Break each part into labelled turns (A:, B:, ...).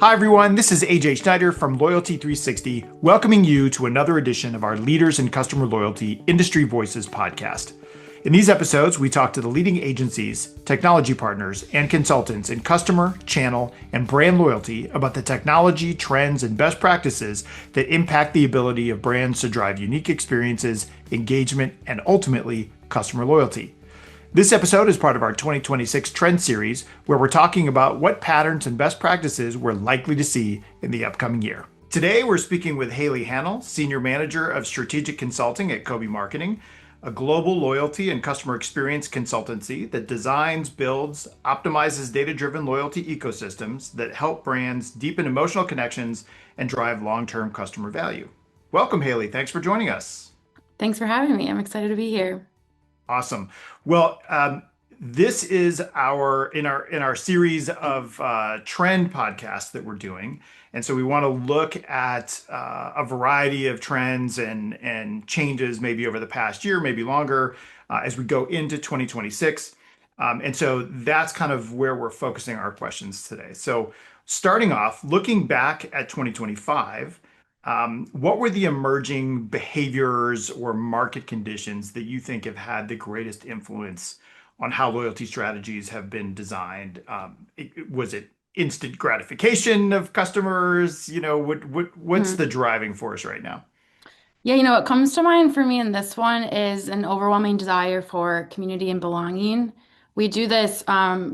A: Hi, everyone. This is AJ Schneider from Loyalty 360, welcoming you to another edition of our Leaders in Customer Loyalty Industry Voices podcast. In these episodes, we talk to the leading agencies, technology partners, and consultants in customer, channel, and brand loyalty about the technology, trends, and best practices that impact the ability of brands to drive unique experiences, engagement, and ultimately, customer loyalty. This episode is part of our 2026 Trend Series, where we're talking about what patterns and best practices we're likely to see in the upcoming year. Today, we're speaking with Hayley Hanel, Senior Manager of Strategic Consulting at Kobie Marketing, a global loyalty and customer experience consultancy that designs, builds, optimizes data-driven loyalty ecosystems that help brands deepen emotional connections and drive long-term customer value. Welcome, Hayley. Thanks for joining us.
B: Thanks for having me. I'm excited to be here.
A: Awesome. Well, this is our series of trend podcasts that we're doing, and so we want to look at a variety of trends and changes, maybe over the past year, maybe longer, as we go into 2026. And so that's kind of where we're focusing our questions today. So, starting off, looking back at 2025. What were the emerging behaviors or market conditions that you think have had the greatest influence on how loyalty strategies have been designed? Was it instant gratification of customers? What's
B: Mhm.
A: the driving force right now?
B: Yeah, what comes to mind for me in this one is an overwhelming desire for community and belonging. We do this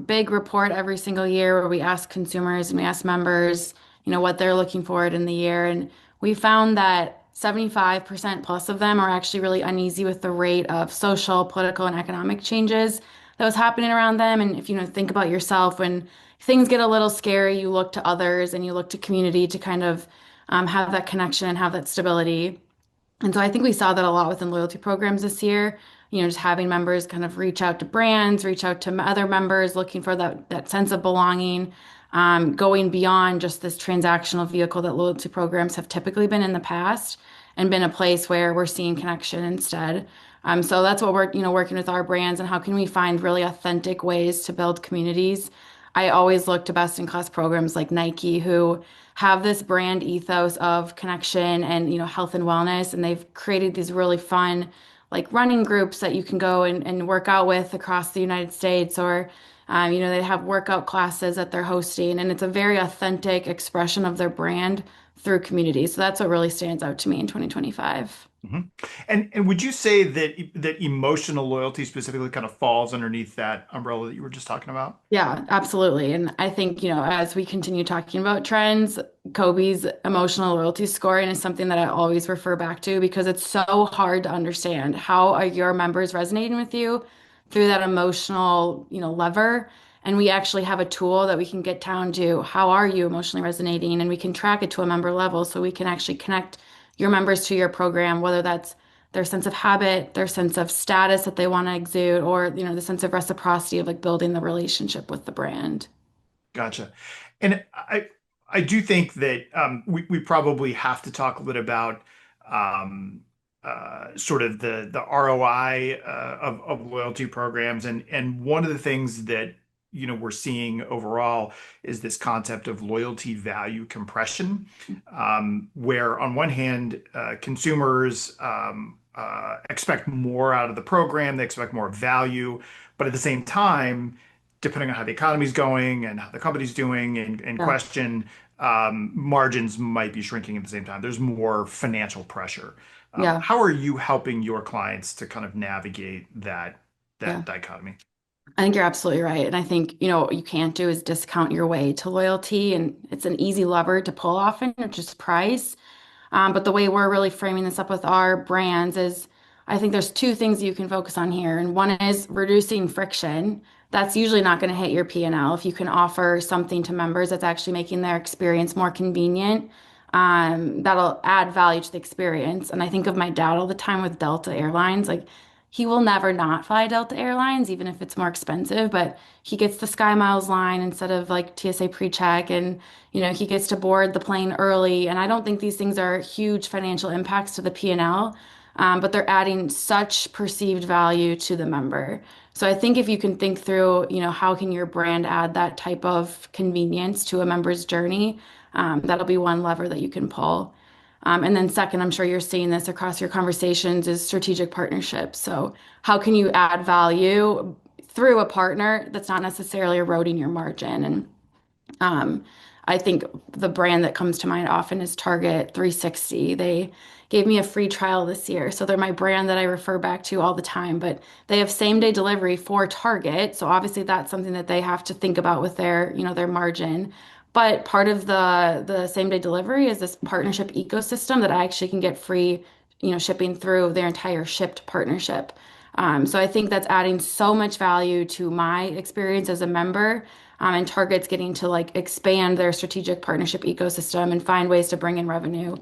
B: big report every single year where we ask consumers and we ask members, what they're looking for in the year. And we found that 75% plus of them are actually really uneasy with the rate of social, political, and economic changes that was happening around them. And if think about yourself, when things get a little scary, you look to others and you look to community to kind of have that connection and have that stability. And so I think we saw that a lot within loyalty programs this year, just having members kind of reach out to brands, reach out to other members, looking for that sense of belonging, going beyond just this transactional vehicle that loyalty programs have typically been in the past and been a place where we're seeing connection instead. So that's what we're, working with our brands and how can we find really authentic ways to build communities. I always look to best in class programs like Nike, who have this brand ethos of connection and health and wellness, and they've created these really fun like running groups that you can go and work out with across the United States, or they have workout classes that they're hosting, and it's a very authentic expression of their brand through community. So that's what really stands out to me in 2025.
A: Mhm. And would you say that emotional loyalty specifically kind of falls underneath that umbrella that you were just talking about?
B: Yeah, absolutely. And I think, as we continue talking about trends, Kobie's emotional loyalty scoring is something that I always refer back to because it's so hard to understand. How are your members resonating with you through that emotional, lever? And we actually have a tool that we can get down to how are you emotionally resonating, and we can track it to a member level so we can actually connect your members to your program, whether that's their sense of habit, their sense of status that they want to exude, or the sense of reciprocity of like building the relationship with the brand.
A: Gotcha. And I do think that we probably have to talk a little about um, sort of the ROI of loyalty programs, and one of the things that we're seeing overall is this concept of loyalty value compression, where on one hand consumers expect more out of the program, they expect more value, but at the same time, depending on how the economy's going and how the company's doing and
B: Yeah,
A: question, margins might be shrinking at the same time. There's more financial pressure.
B: yeah,
A: How are you helping your clients to kind of navigate that
B: yeah.
A: dichotomy?
B: I think you're absolutely right. And I think, what you can't do is discount your way to loyalty. And it's an easy lever to pull often, which is price. But the way we're really framing this up with our brands is I think there's two things you can focus on here. And one is reducing friction. That's usually not going to hit your P&L. If you can offer something to members that's actually making their experience more convenient, that'll add value to the experience. And I think of my dad all the time with Delta Airlines. Like, he will never not fly Delta Airlines, even if it's more expensive, but he gets the Sky Miles line instead of like TSA pre-check, and he gets to board the plane early. And I don't think these things are huge financial impacts to the P&L. but they're adding such perceived value to the member. So I think if you can think through, how can your brand add that type of convenience to a member's journey, that'll be one lever that you can pull. And then second, I'm sure you're seeing this across your conversations is strategic partnerships. So how can you add value through a partner that's not necessarily eroding your margin? And um, I think the brand that comes to mind often is Target 360. They gave me a free trial this year. So they're my brand that I refer back to all the time, but they have same day delivery for Target. So obviously that's something that they have to think about with their margin. But part of the same day delivery is this partnership ecosystem that I actually can get free, shipping through their entire shipped partnership. So I think that's adding so much value to my experience as a member, and Target's getting to like expand their strategic partnership ecosystem and find ways to bring in revenue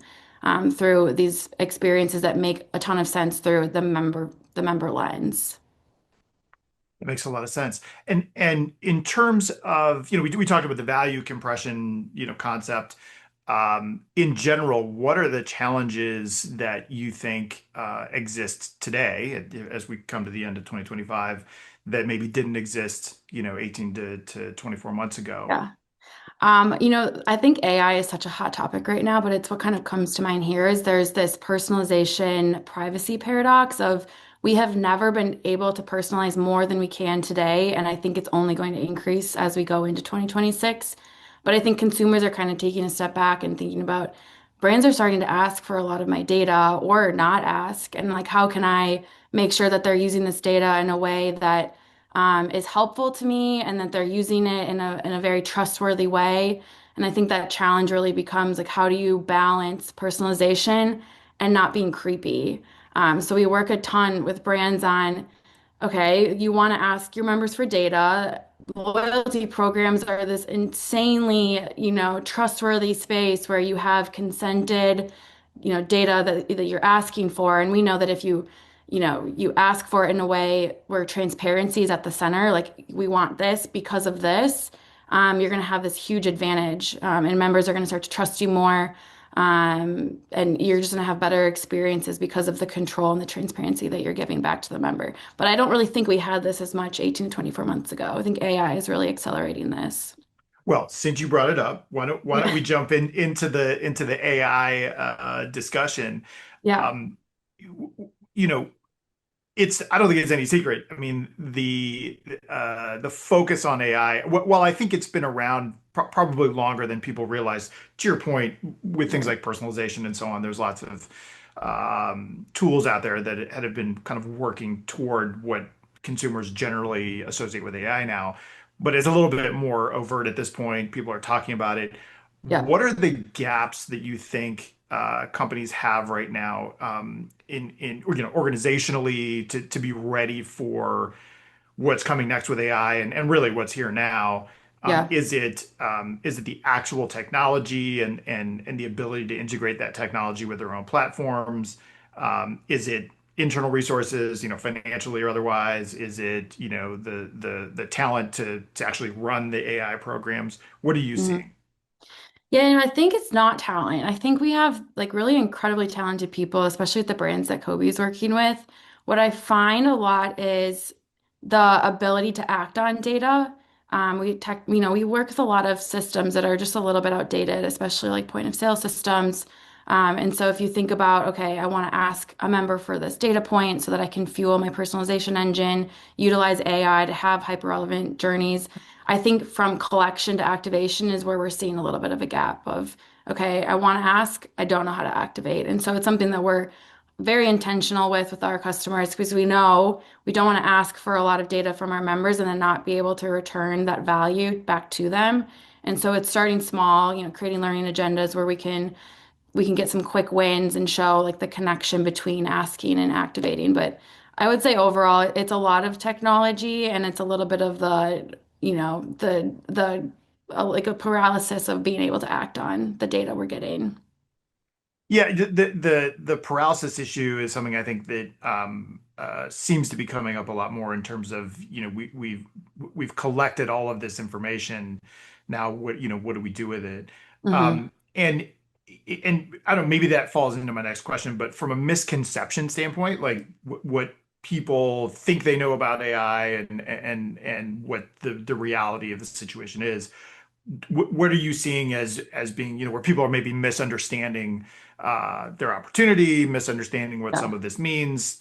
B: through these experiences that make a ton of sense through the member lens.
A: That makes a lot of sense. And in terms of, we talked about the value compression, concept. In general, what are the challenges that you think exist today as we come to the end of 2025 that maybe didn't exist, 18 to 24 months ago?
B: Yeah. I think AI is such a hot topic right now, but it's what kind of comes to mind here is there's this personalization privacy paradox of we have never been able to personalize more than we can today, and I think it's only going to increase as we go into 2026. But I think consumers are kind of taking a step back and thinking about brands are starting to ask for a lot of my data or not ask, and like how can I make sure that they're using this data in a way that is helpful to me and that they're using it in a very trustworthy way. And I think that challenge really becomes like, how do you balance personalization and not being creepy? So we work a ton with brands on, okay, you want to ask your members for data. Loyalty programs are this insanely, trustworthy space where you have consented, data that you're asking for. And we know that if you ask for it in a way where transparency is at the center, like we want this because of this, you're going to have this huge advantage, and members are going to start to trust you more. And you're just going to have better experiences because of the control and the transparency that you're giving back to the member. But I don't really think we had this as much 18 to 24 months ago. I think AI is really accelerating this.
A: Well, since you brought it up, why don't
B: Yeah.
A: we jump into the AI discussion?
B: Yeah.
A: Um, you know, I don't think it's any secret. I mean, the focus on AI, while I think it's been around probably longer than people realize, to your point, with things
B: Right.
A: like personalization and so on, there's lots of tools out there that have been kind of working toward what consumers generally associate with AI now. But it's a little bit more overt at this point. People are talking about it.
B: Yeah.
A: What are the gaps that you think companies have right now, in organizationally to be ready for what's coming next with AI and really what's here now?
B: Yeah.
A: Is it the actual technology and the ability to integrate that technology with their own platforms? Is it internal resources, financially or otherwise? Is it, the talent to actually run the AI programs? What are you
B: Mhm.
A: seeing?
B: Yeah, and I think it's not talent. I think we have like really incredibly talented people, especially with the brands that Kobie's working with. What I find a lot is the ability to act on data. We work with a lot of systems that are just a little bit outdated, especially like point of sale systems. And so if you think about, okay, I want to ask a member for this data point so that I can fuel my personalization engine, utilize AI to have hyper relevant journeys. I think from collection to activation is where we're seeing a little bit of a gap of, okay, I want to ask, I don't know how to activate. And so it's something that we're very intentional with our customers because we know we don't want to ask for a lot of data from our members and then not be able to return that value back to them. And so it's starting small, creating learning agendas where we can get some quick wins and show like the connection between asking and activating. But I would say overall, it's a lot of technology and it's a little bit of the like a paralysis of being able to act on the data we're getting.
A: Yeah, the paralysis issue is something I think that seems to be coming up a lot more in terms of, we've collected all of this information. Now, what do we do with it?
B: Hmm.
A: And and I don't know, maybe that falls into my next question, but from a misconception standpoint, like what people think they know about AI and what the reality of the situation is, what are you seeing as being, where people are maybe misunderstanding their opportunity, misunderstanding what some
B: Yeah.
A: of this means?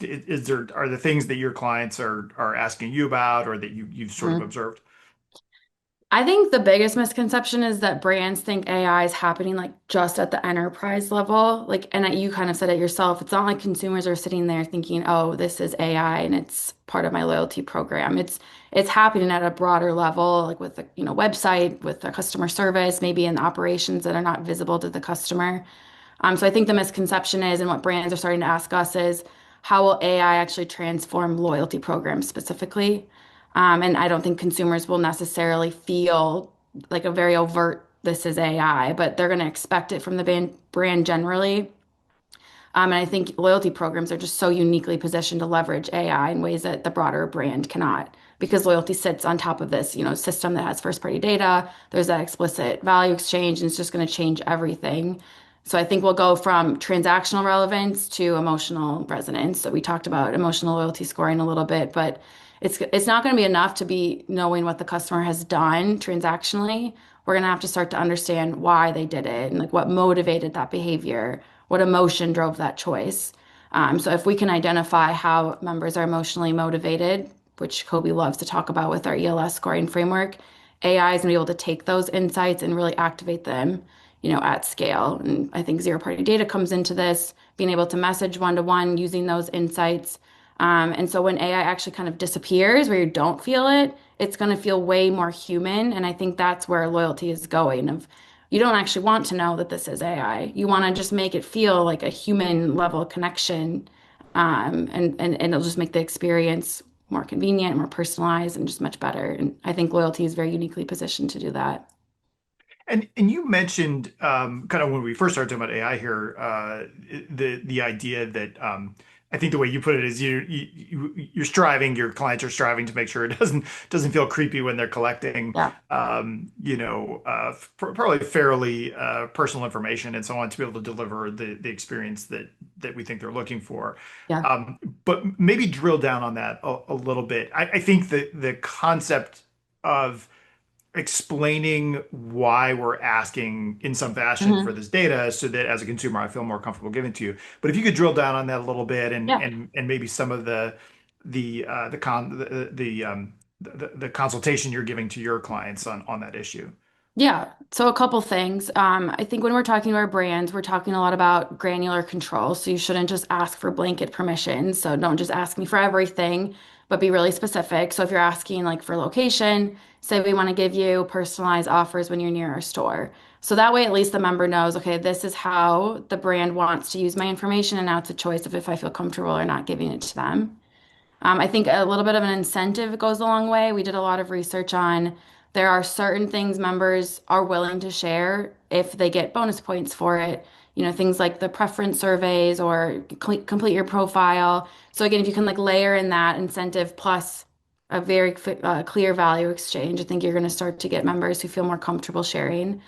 A: Are the things that your clients are asking you about or that you've sort of
B: Mhm.
A: observed?
B: I think the biggest misconception is that brands think AI is happening like just at the enterprise level. Like, and you kind of said it yourself. It's not like consumers are sitting there thinking, "Oh, this is AI and it's part of my loyalty program." It's happening at a broader level, like with the, website, with the customer service, maybe in operations that are not visible to the customer. So I think the misconception is, and what brands are starting to ask us is, how will AI actually transform loyalty programs specifically? And I don't think consumers will necessarily feel like a very overt, this is AI, but they're going to expect it from the brand generally. And I think loyalty programs are just so uniquely positioned to leverage AI in ways that the broader brand cannot, because loyalty sits on top of this, system that has first-party data. There's that explicit value exchange, and it's just going to change everything. So I think we'll go from transactional relevance to emotional resonance. So we talked about emotional loyalty scoring a little bit, but it's not going to be enough to be knowing what the customer has done transactionally. We're going to have to start to understand why they did it and like what motivated that behavior, what emotion drove that choice. So if we can identify how members are emotionally motivated, which Kobie loves to talk about with our ELS scoring framework, AI is going to be able to take those insights and really activate them, at scale. And I think zero party data comes into this, being able to message one to one using those insights. And so when AI actually kind of disappears, where you don't feel it, it's going to feel way more human. And I think that's where loyalty is going. Of you don't actually want to know that this is AI. You want to just make it feel like a human level connection, and it'll just make the experience more convenient, more personalized, and just much better. And I think loyalty is very uniquely positioned to do that.
A: And you mentioned kind of when we first started talking about AI here, the idea that I think the way you put it is you're striving, your clients are striving to make sure it doesn't feel creepy when they're collecting
B: Yeah.
A: probably fairly personal information and so on to be able to deliver the experience that we think they're looking for.
B: Yeah.
A: But maybe drill down on that a little bit. I think that the concept of explaining why we're asking in some fashion for
B: Mhm.
A: this data so that as a consumer I feel more comfortable giving it to you. But if you could drill down on that a little bit and
B: Yeah.
A: and and maybe some of the consultation you're giving to your clients on that issue.
B: Yeah. So a couple things. I think when we're talking to our brands, we're talking a lot about granular control. So you shouldn't just ask for blanket permissions. So don't just ask me for everything, but be really specific. So if you're asking like for location, say we want to give you personalized offers when you're near our store. So that way, at least the member knows, okay, this is how the brand wants to use my information, and now it's a choice of if I feel comfortable or not giving it to them. I think a little bit of an incentive goes a long way. We did a lot of research on there are certain things members are willing to share if they get bonus points for it. Things like the preference surveys or complete your profile. So again, if you can like layer in that incentive plus a very clear value exchange, I think you're going to start to get members who feel more comfortable sharing.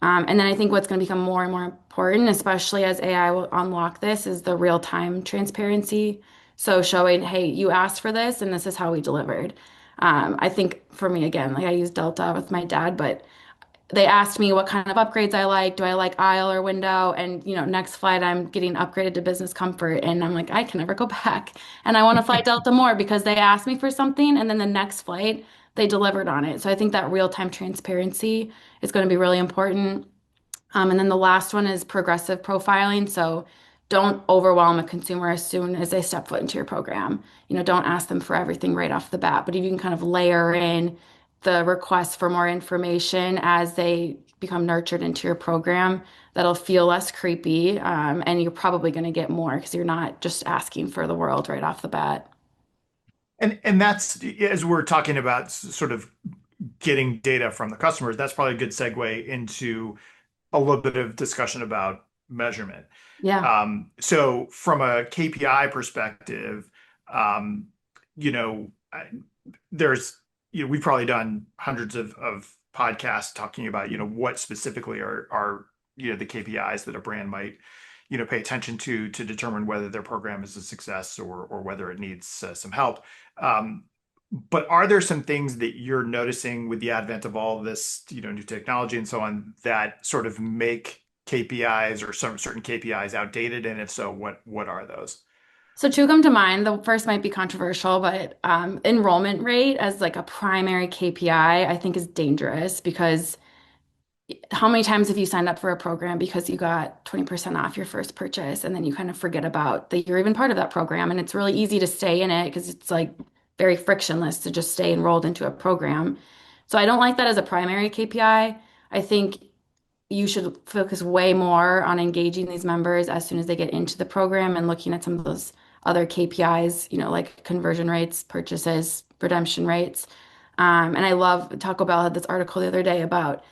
B: And then I think what's going to become more and more important, especially as AI will unlock this, is the real-time transparency. So showing, hey, you asked for this, and this is how we delivered. I think for me, again, like I use Delta with my dad, but they asked me what kind of upgrades I like. Do I like aisle or window? And next flight I'm getting upgraded to business comfort, and I'm like, I can never go back. And I want to fly Delta more because they asked me for something, and then the next flight they delivered on it. So I think that real-time transparency is going to be really important. And then the last one is progressive profiling. So don't overwhelm a consumer as soon as they step foot into your program. Don't ask them for everything right off the bat, but if you can kind of layer in the requests for more information as they become nurtured into your program, that'll feel less creepy. And you're probably going to get more because you're not just asking for the world right off the bat.
A: And that's as we're talking about sort of getting data from the customers, that's probably a good segue into a little bit of discussion about measurement.
B: Yeah.
A: So from a KPI perspective, um, you know, there's, we've probably done hundreds of podcasts talking about, what specifically are the KPIs that a brand might pay attention to determine whether their program is a success or whether it needs some help. But are there some things that you're noticing with the advent of all this, new technology and so on, that sort of make KPIs or some certain KPIs outdated? And if so, what are those?
B: So two come to mind. The first might be controversial, but enrollment rate as like a primary KPI, I think is dangerous because how many times have you signed up for a program because you got 20% off your first purchase and then you kind of forget about that you're even part of that program, and it's really easy to stay in it because it's like very frictionless to just stay enrolled into a program. So I don't like that as a primary KPI. I think you should focus way more on engaging these members as soon as they get into the program and looking at some of those other KPIs, like conversion rates, purchases, redemption rates. And I love Taco Bell had this article the other day about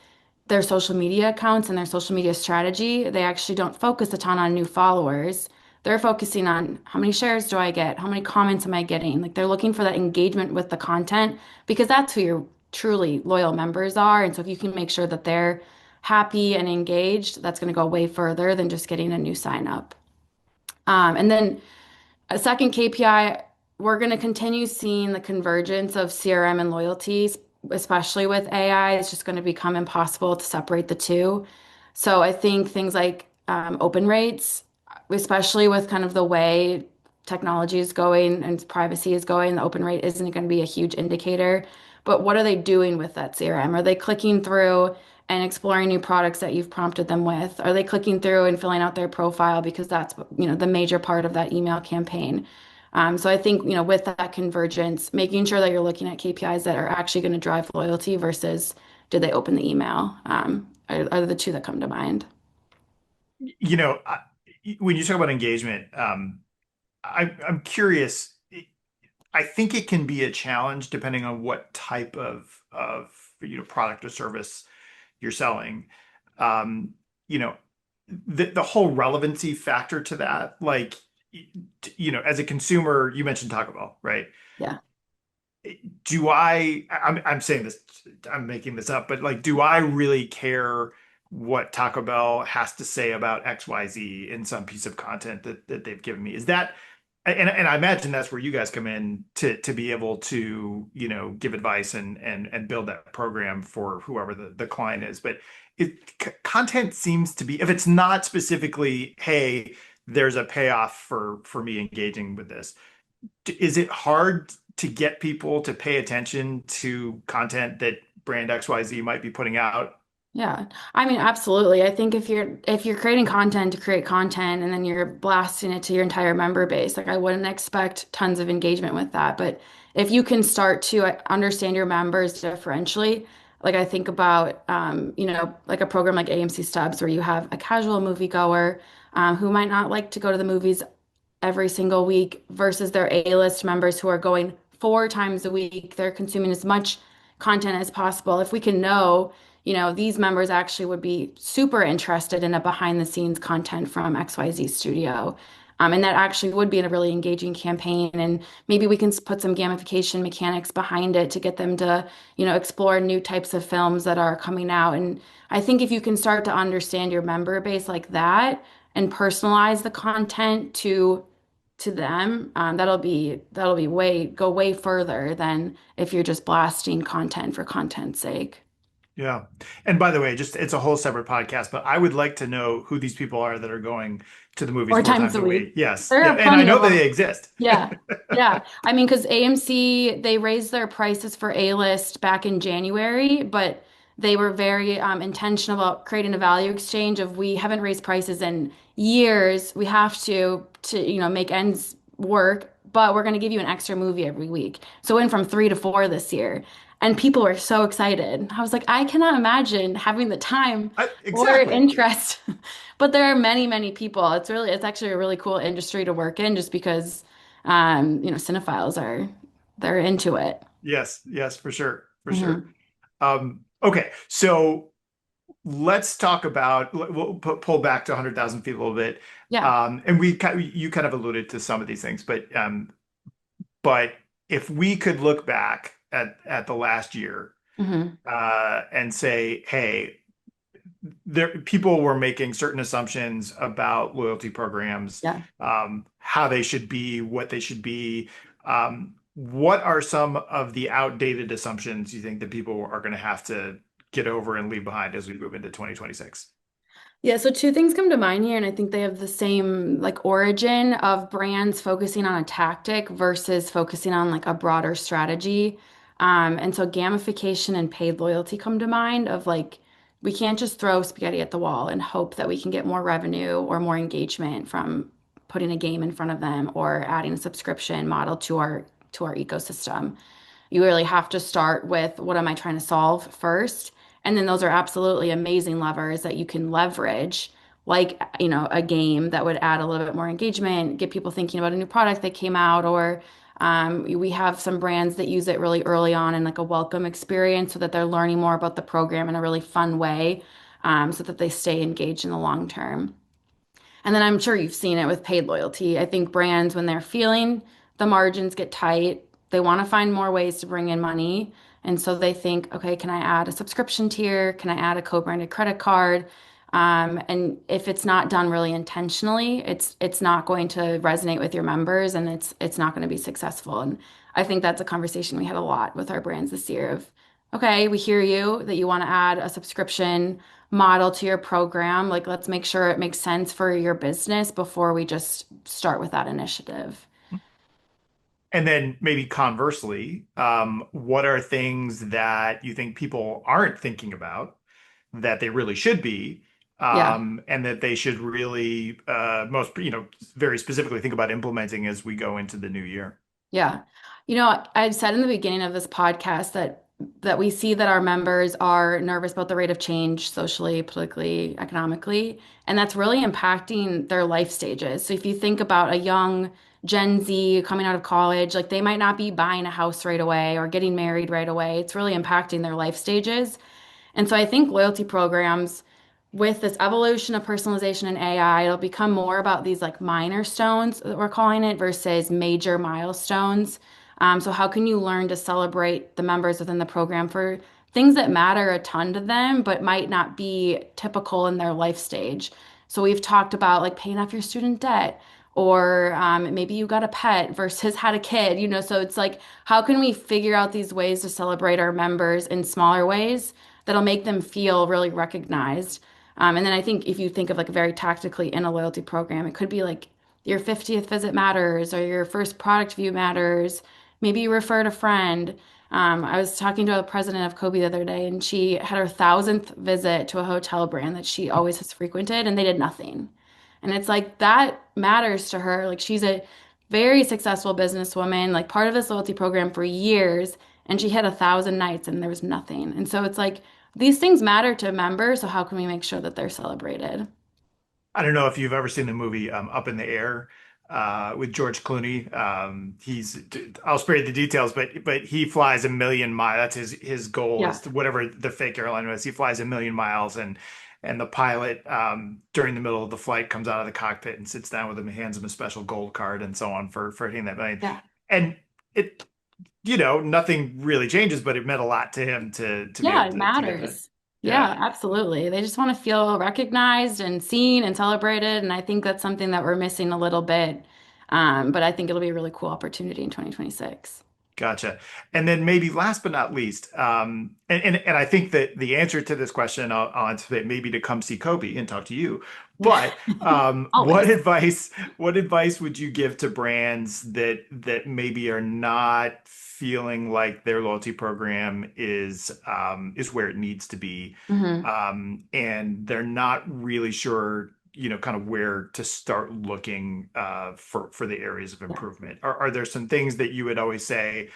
B: their social media accounts and their social media strategy. They actually don't focus a ton on new followers. They're focusing on how many shares do I get? How many comments am I getting? Like they're looking for that engagement with the content because that's who your truly loyal members are. And so if you can make sure that they're happy and engaged, that's going to go way further than just getting a new sign up. And then a second KPI, we're going to continue seeing the convergence of CRM and loyalties, especially with AI. It's just going to become impossible to separate the two. So I think things like open rates, especially with kind of the way technology is going and privacy is going, the open rate isn't going to be a huge indicator. But what are they doing with that CRM? Are they clicking through and exploring new products that you've prompted them with? Are they clicking through and filling out their profile because that's, the major part of that email campaign? So I think, with that convergence, making sure that you're looking at KPIs that are actually going to drive loyalty versus did they open the email, are the two that come to mind.
A: You know, I, when you talk about engagement, I'm curious. I think it can be a challenge depending on what type of product or service you're selling. Um, you know, the whole relevancy factor to that, like, as a consumer, you mentioned Taco Bell, right?
B: Yeah.
A: I'm saying this, I'm making this up, but like, do I really care what Taco Bell has to say about XYZ in some piece of content that they've given me? Is that, and I imagine that's where you guys come in to be able to, give advice and build that program for whoever the client is. But content seems to be, if it's not specifically, hey, there's a payoff for me engaging with this, is it hard to get people to pay attention to content that brand XYZ might be putting out?
B: Yeah. I mean, absolutely. I think if you're creating content to create content and then you're blasting it to your entire member base, like I wouldn't expect tons of engagement with that. But if you can start to understand your members differentially, like I think about like a program like AMC Stubs where you have a casual moviegoer who might not like to go to the movies every single week versus their A-list members who are going 4 times a week. They're consuming as much content as possible. If we can know, these members actually would be super interested in a behind the scenes content from XYZ Studio. And that actually would be a really engaging campaign. And maybe we can put some gamification mechanics behind it to get them to, explore new types of films that are coming out. And I think if you can start to understand your member base like that and personalize the content to them, that'll be way further than if you're just blasting content for content's sake.
A: Yeah. And by the way, just it's a whole separate podcast, but I would like to know who these people are that are going to the movies
B: Four
A: four
B: times
A: times
B: a
A: a week.
B: week.
A: Yes.
B: There
A: Yeah.
B: are
A: And I
B: plenty
A: know
B: of
A: that
B: them.
A: they exist.
B: Yeah. Yeah. I mean, because AMC, they raised their prices for A-list back in January, but they were very intentional about creating a value exchange of we haven't raised prices in years. We have to, make ends work, but we're going to give you an extra movie every week. So it went from 3 to 4 this year. And people were so excited. I was like, I cannot imagine having the time or
A: Exactly.
B: interest. But there are many, many people. It's actually a really cool industry to work in just because cinephiles they're into it.
A: Yes. Yes, for sure. For sure.
B: Hmm.
A: Okay. So let's talk about, we'll pull back to 100,000 feet a little bit.
B: Yeah.
A: And you kind of alluded to some of these things, but if we could look back at the last year,
B: Hmm.
A: and say, hey, there people were making certain assumptions about loyalty programs,
B: Yeah.
A: how they should be, what they should be. What are some of the outdated assumptions you think that people are going to have to get over and leave behind as we move into 2026?
B: Yeah, so two things come to mind here, and I think they have the same like origin of brands focusing on a tactic versus focusing on like a broader strategy. And so gamification and paid loyalty come to mind of like we can't just throw spaghetti at the wall and hope that we can get more revenue or more engagement from putting a game in front of them or adding a subscription model to our ecosystem. You really have to start with what am I trying to solve first? And then those are absolutely amazing levers that you can leverage, like, a game that would add a little bit more engagement, get people thinking about a new product that came out, or we have some brands that use it really early on in like a welcome experience so that they're learning more about the program in a really fun way, so that they stay engaged in the long term. And then I'm sure you've seen it with paid loyalty. I think brands, when they're feeling the margins get tight, they want to find more ways to bring in money. And so they think, okay, can I add a subscription tier? Can I add a co-branded credit card? And if it's not done really intentionally, it's not going to resonate with your members and it's not going to be successful. And I think that's a conversation we had a lot with our brands this year of, okay, we hear you that you want to add a subscription model to your program. Like, let's make sure it makes sense for your business before we just start with that initiative.
A: And then maybe conversely, what are things that you think people aren't thinking about that they really should be,
B: Yeah.
A: and that they should really, very specifically think about implementing as we go into the new year?
B: Yeah. I said in the beginning of this podcast that we see that our members are nervous about the rate of change socially, politically, economically, and that's really impacting their life stages. So if you think about a young Gen Z coming out of college, like they might not be buying a house right away or getting married right away. It's really impacting their life stages. And so I think loyalty programs, with this evolution of personalization and AI, it'll become more about these like minor stones that we're calling it versus major milestones. So how can you learn to celebrate the members within the program for things that matter a ton to them, but might not be typical in their life stage? So we've talked about like paying off your student debt, or maybe you got a pet versus had a kid, so it's like, how can we figure out these ways to celebrate our members in smaller ways that'll make them feel really recognized? And then I think if you think of like very tactically in a loyalty program, it could be like your 50th visit matters or your first product view matters. Maybe you referred a friend. I was talking to the president of Kobie the other day, and she had her 1,000th visit to a hotel brand that she always has frequented, and they did nothing. And it's like that matters to her. Like she's a very successful businesswoman, like part of this loyalty program for years, and she had 1,000 nights and there was nothing. And so it's like these things matter to members, so how can we make sure that they're celebrated?
A: I don't know if you've ever seen the movie Up in the Air, with George Clooney. I'll spare you the details, but he flies a million miles. That's his goal, is
B: Yeah,
A: to, whatever the fake airline was. He flies a million miles, and the pilot, during the middle of the flight, comes out of the cockpit and sits down with him and hands him a special gold card and so on for hitting that million.
B: yeah.
A: And it, nothing really changes, but it meant a lot to him to be
B: Yeah,
A: able
B: it
A: to get that.
B: matters.
A: Yeah.
B: Yeah, absolutely. They just want to feel recognized and seen and celebrated. And I think that's something that we're missing a little bit. But I think it'll be a really cool opportunity in 2026.
A: Gotcha. And then maybe last but not least, and I think that the answer to this question, I'll answer it maybe to come see Kobie and talk to you. But
B: Always.
A: what advice would you give to brands that maybe are not feeling like their loyalty program is where it needs to be,
B: Hmm.
A: and they're not really sure, kind of where to start looking, for the areas of
B: Yeah.
A: improvement? Are there some things that you would always say,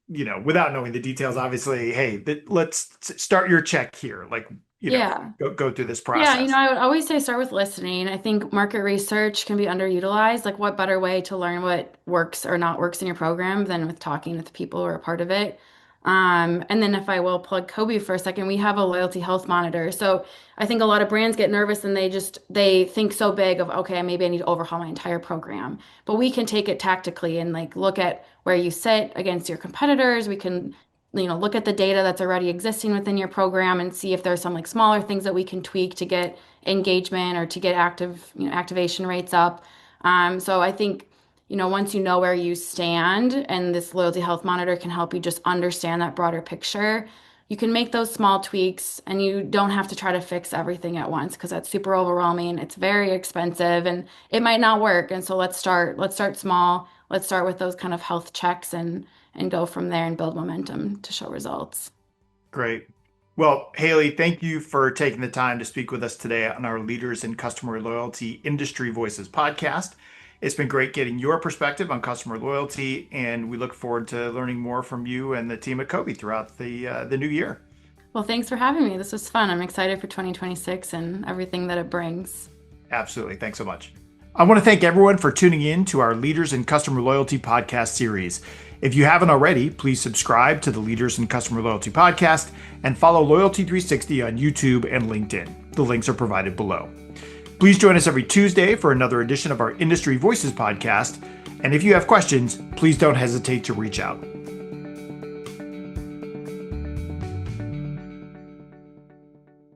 A: without knowing the details, obviously, hey, let's start your check here, like,
B: Yeah.
A: go through this
B: Yeah,
A: process.
B: I would always say start with listening. I think market research can be underutilized. Like, what better way to learn what works or not works in your program than with talking with people who are a part of it? And then if I will plug Kobie for a second, we have a loyalty health monitor. So I think a lot of brands get nervous and they think so big of, okay, maybe I need to overhaul my entire program. But we can take it tactically and like look at where you sit against your competitors. We can look at the data that's already existing within your program and see if there's some like smaller things that we can tweak to get engagement or to get activation rates up. So I think, once you know where you stand and this loyalty health monitor can help you just understand that broader picture, you can make those small tweaks and you don't have to try to fix everything at once because that's super overwhelming. It's very expensive and it might not work. And so let's start small. Let's start with those kind of health checks and go from there and build momentum to show results.
A: Great. Well, Hayley, thank you for taking the time to speak with us today on our Leaders in Customer Loyalty Industry Voices podcast. It's been great getting your perspective on customer loyalty, and we look forward to learning more from you and the team at Kobie throughout the new year.
B: Well, thanks for having me. This was fun. I'm excited for 2026 and everything that it brings.
A: Absolutely. Thanks so much. I want to thank everyone for tuning in to our Leaders in Customer Loyalty podcast series. If you haven't already, please subscribe to the Leaders in Customer Loyalty podcast and follow Loyalty 360 on YouTube and LinkedIn. The links are provided below. Please join us every Tuesday for another edition of our Industry Voices podcast. And if you have questions, please don't hesitate to reach out.